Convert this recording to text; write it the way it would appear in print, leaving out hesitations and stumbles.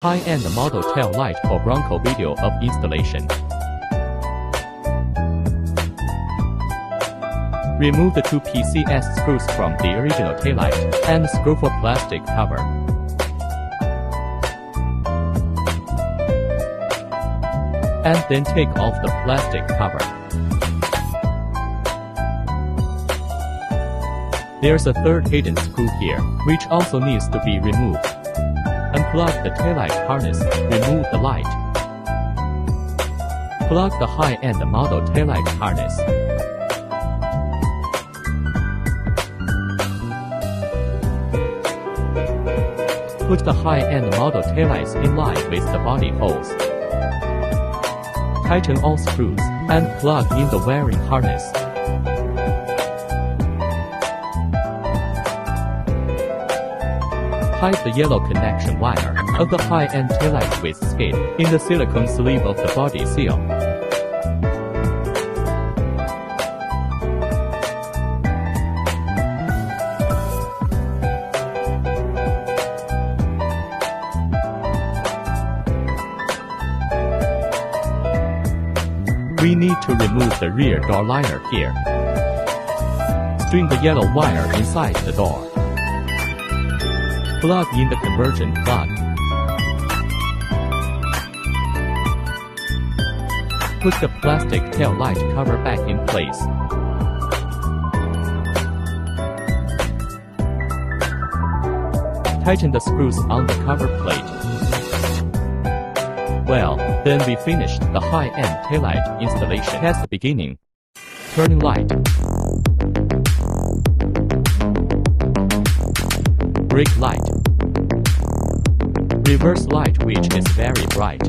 High-end model tail light for Bronco video of installation. Remove the two PCS screws from the original taillight and screw for plastic cover. And then take off the plastic cover. There's a third hidden screw here, which also needs to be removed. Unplug the taillight harness, remove the light. Plug the high-end model taillight harness. Put the high-end model taillights in line with the body holes. Tighten all screws, and plug in the wiring harness. Hide the yellow connection wire of the high-end taillight with skid in the silicone sleeve of the body seal. We need to remove the rear door liner here. String the yellow wire inside the door. Plug in the conversion plug. Put the plastic tail light cover back in place. Tighten the screws on the cover plate. Well, then we finished the high-end taillight installation. Test beginning. Turning light. Brake light. Reverse light, which is very bright.